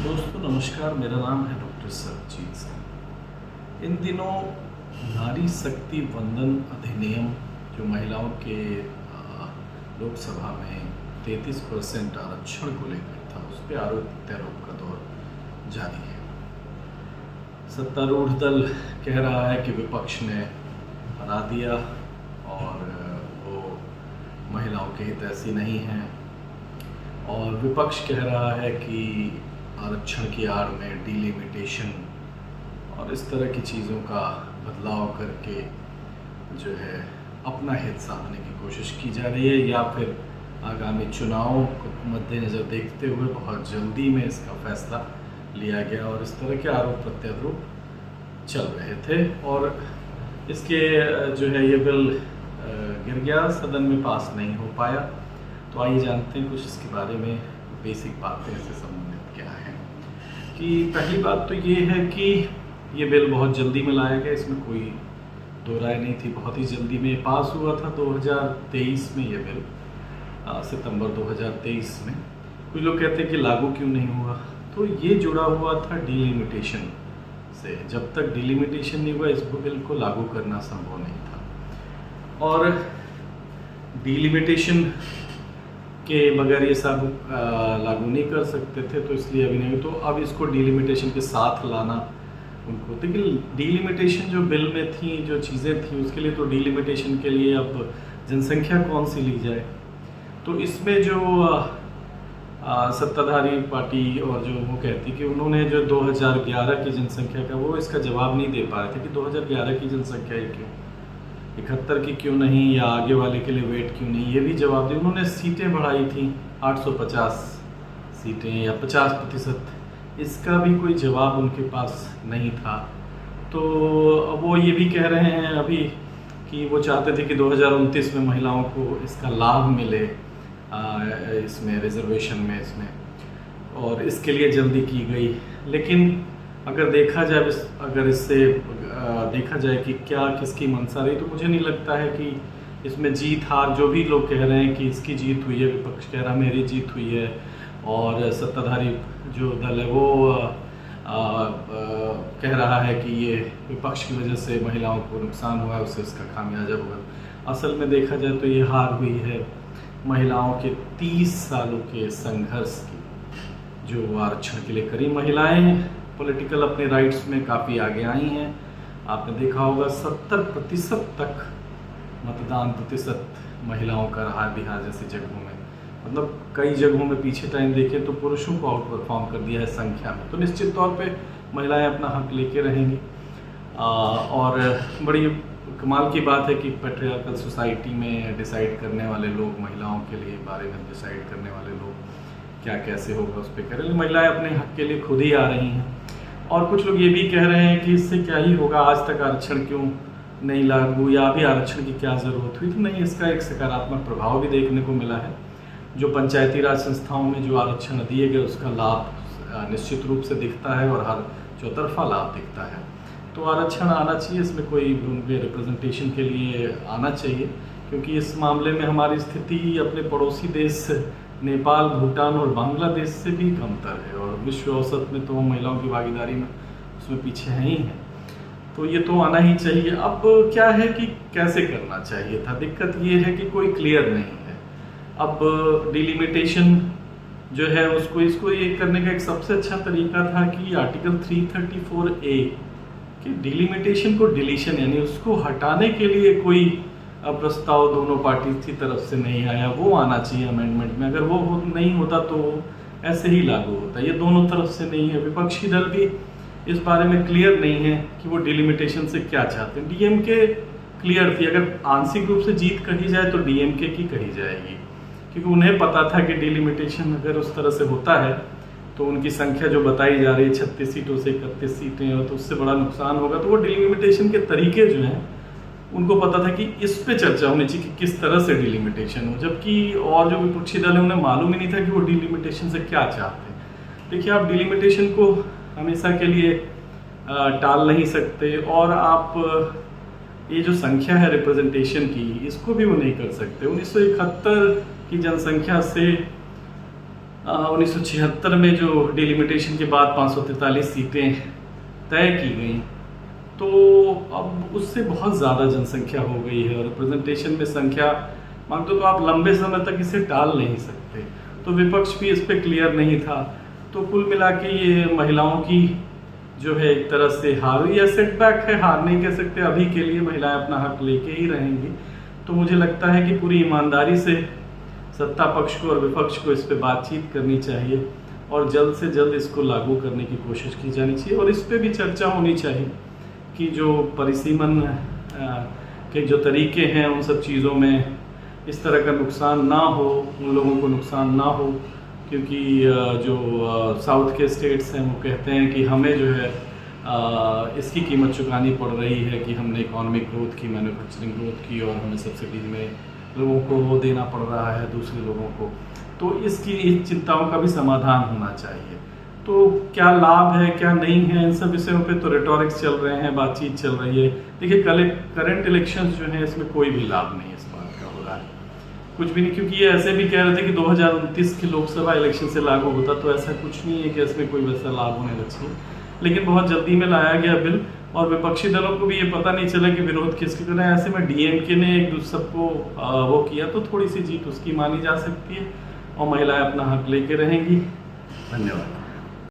दोस्तों नमस्कार, मेरा नाम है डॉक्टर सरबजीत सिंह। इन दिनों नारी शक्ति वंदन अधिनियम जो महिलाओं के लोकसभा में 33% आरक्षण को लेकर था, उस पर आरोप प्रत्यारोप का दौर जारी है। सत्तारूढ़ दल कह रहा है कि विपक्ष ने हरा दिया और वो महिलाओं के हित ऐसी नहीं हैं, और विपक्ष कह रहा है कि आरक्षण की आड़ में डिलिमिटेशन और इस तरह की चीज़ों का बदलाव करके जो है अपना हित साधने की कोशिश की जा रही है, या फिर आगामी चुनावों को मद्देनज़र देखते हुए बहुत जल्दी में इसका फैसला लिया गया। और इस तरह के आरोप प्रत्यारोप चल रहे थे और इसके जो है ये बिल गिर गया, सदन में पास नहीं हो पाया। तो आइए जानते हैं कुछ इसके बारे में बेसिक बातें इससे संबंधित क्या हैं। कि पहली बात तो ये है कि ये बिल बहुत जल्दी में लाया गया, इसमें कोई दो राय नहीं थी। बहुत ही जल्दी में पास हुआ था 2023 में ये बिल, सितंबर 2023 में। कुछ लोग कहते हैं कि लागू क्यों नहीं हुआ, तो ये जुड़ा हुआ था डिलिमिटेशन से। जब तक डिलिमिटेशन नहीं हुआ इस बिल को लागू करना संभव नहीं था, और डिलिमिटेशन के बगैर ये सब लागू नहीं कर सकते थे, तो इसलिए अभी नहीं। तो अब इसको डिलिमिटेशन के साथ लाना उनको, लेकिन डिलिमिटेशन जो बिल में थी, जो चीज़ें थी, उसके लिए तो डिलिमिटेशन के लिए अब जनसंख्या कौन सी ली जाए। तो इसमें जो सत्ताधारी पार्टी और जो वो कहती कि उन्होंने जो 2011 की जनसंख्या का वो इसका जवाब नहीं दे पा रहे थे कि 2011 की जनसंख्या ही क्यों, 71 की क्यों नहीं, या आगे वाले के लिए वेट क्यों नहीं, ये भी जवाब दिया। उन्होंने सीटें बढ़ाई थी 850 सीटें या 50%, इसका भी कोई जवाब उनके पास नहीं था। तो वो ये भी कह रहे हैं अभी कि वो चाहते थे कि 2029 में महिलाओं को इसका लाभ मिले, इसमें रिजर्वेशन में इसमें, और इसके लिए जल्दी की गई। लेकिन अगर देखा जाए, अगर इससे देखा जाए कि क्या किसकी मंशा रही, तो मुझे नहीं लगता है कि इसमें जीत हार, जो भी लोग कह रहे हैं कि इसकी जीत हुई है, विपक्ष कह रहा है मेरी जीत हुई है, और सत्ताधारी जो दल है वो कह रहा है कि ये विपक्ष की वजह से महिलाओं को नुकसान हुआ है, उससे इसका खामियाजा होगा। असल में देखा जाए तो ये हार हुई है महिलाओं के 30 सालों के संघर्ष की, जो आरक्षण के लिए करी। महिलाएं पॉलिटिकल अपने राइट्स में काफ़ी आगे आई हैं। आपने देखा होगा 70% तक मतदान प्रतिशत महिलाओं का रहा बिहार जैसी जगहों में, मतलब कई जगहों में पीछे टाइम देखें तो पुरुषों को आउट परफॉर्म कर दिया है संख्या में। तो निश्चित तौर पे महिलाएं अपना हक लेके रहेंगी। और बड़ी कमाल की बात है कि पैट्रियार्कल सोसाइटी में डिसाइड करने वाले लोग, महिलाओं के लिए बारे में डिसाइड करने वाले लोग क्या कैसे होगा उस पर कह रहे हैं। महिलाएं अपने हक के लिए खुद ही आ रही हैं। और कुछ लोग ये भी कह रहे हैं कि इससे क्या ही होगा, आज तक आरक्षण क्यों नहीं लागू, या अभी आरक्षण की क्या ज़रूरत हुई। तो नहीं, इसका एक सकारात्मक प्रभाव भी देखने को मिला है। जो पंचायती राज संस्थाओं में जो आरक्षण दिए गए उसका लाभ निश्चित रूप से दिखता है, और हर चौतरफा लाभ दिखता है। तो आरक्षण आना चाहिए, इसमें कोई उनके रिप्रेजेंटेशन के लिए आना चाहिए, क्योंकि इस मामले में हमारी स्थिति अपने पड़ोसी देश नेपाल, भूटान और बांग्लादेश से भी कमतर है, और विश्व औसत में तो महिलाओं की भागीदारी में उसमें पीछे हैं ही हैं। तो ये तो आना ही चाहिए। अब क्या है कि कैसे करना चाहिए था, दिक्कत ये है कि कोई क्लियर नहीं है। अब डिलिमिटेशन जो है उसको, इसको ये करने का एक सबसे अच्छा तरीका था कि आर्टिकल 334A कि डिलिमिटेशन को डिलीशन, यानी उसको हटाने के लिए कोई प्रस्ताव दोनों पार्टी की तरफ से नहीं आया, वो आना चाहिए अमेंडमेंट में। अगर वो नहीं होता तो ऐसे ही लागू होता। ये दोनों तरफ से नहीं है। विपक्षी दल भी इस बारे में क्लियर नहीं है कि वो डिलिमिटेशन से क्या चाहते हैं। डीएमके क्लियर थी, अगर आंशिक रूप से जीत कही जाए तो डीएमके की कही जाएगी, क्योंकि उन्हें पता था कि डिलिमिटेशन अगर उस तरह से होता है तो उनकी संख्या जो बताई जा रही है 36 सीटों से 31 सीटें, और तो उससे बड़ा नुकसान होगा। तो वो डिलिमिटेशन के तरीके जो हैं उनको पता था कि इस पे चर्चा होनी चाहिए कि किस तरह से डिलिमिटेशन हो, जबकि और जो विपक्षी दल है उन्हें मालूम ही नहीं था कि वो डिलिमिटेशन से क्या चाहते हैं। देखिए, आप डिलिमिटेशन को हमेशा के लिए टाल नहीं सकते, और आप ये जो संख्या है रिप्रेजेंटेशन की, इसको भी वो नहीं कर सकते। 1971 की जनसंख्या से 1976 में जो डिलिमिटेशन के बाद 543 सीटें तय की गई, तो अब उससे बहुत ज़्यादा जनसंख्या हो गई है और रिप्रेजेंटेशन में संख्या मांगते तो आप लंबे समय तक इसे टाल नहीं सकते। तो विपक्ष भी इस पे क्लियर नहीं था। तो कुल मिला के ये महिलाओं की जो है एक तरह से हार या सेटबैक है, हार नहीं कह सकते। अभी के लिए महिलाएं अपना हक लेके ही रहेंगी। तो मुझे लगता है कि पूरी ईमानदारी से सत्ता पक्ष को और विपक्ष को इस पे बातचीत करनी चाहिए और जल्द से जल्द इसको लागू करने की कोशिश की जानी चाहिए। और इस पे भी चर्चा होनी चाहिए कि जो परिसीमन के जो तरीके हैं उन सब चीज़ों में इस तरह का नुकसान ना हो, उन लोगों को नुकसान ना हो, क्योंकि जो साउथ के स्टेट्स हैं वो कहते हैं कि हमें जो है इसकी कीमत चुकानी पड़ रही है कि हमने इकोनॉमिक ग्रोथ की, मैन्युफैक्चरिंग ग्रोथ की और हमें सब्सिडी में लोगों को वो देना पड़ रहा है दूसरे लोगों को। तो इस चिंताओं का भी समाधान होना चाहिए। तो क्या लाभ है क्या नहीं है, इन सब विषयों पे तो रेटोरिक्स चल रहे हैं, बातचीत चल रही है। देखिए करंट इलेक्शंस जो हैं इसमें कोई भी लाभ नहीं है इस बात का हो रहा है, कुछ भी नहीं। क्योंकि ये ऐसे भी कह रहे थे कि 2029 की लोकसभा इलेक्शन से लागू होता, तो ऐसा कुछ नहीं है कि इसमें कोई वैसा लाभ होने लगा है। लेकिन बहुत जल्दी में लाया गया बिल और विपक्षी दलों को भी ये पता नहीं चला कि विरोध किसके करें। ऐसे में डीएमके ने एक दूसरे को वो किया, तो थोड़ी सी जीत उसकी मानी जा सकती है और महिलाएं अपना हक लेके रहेंगी। धन्यवाद।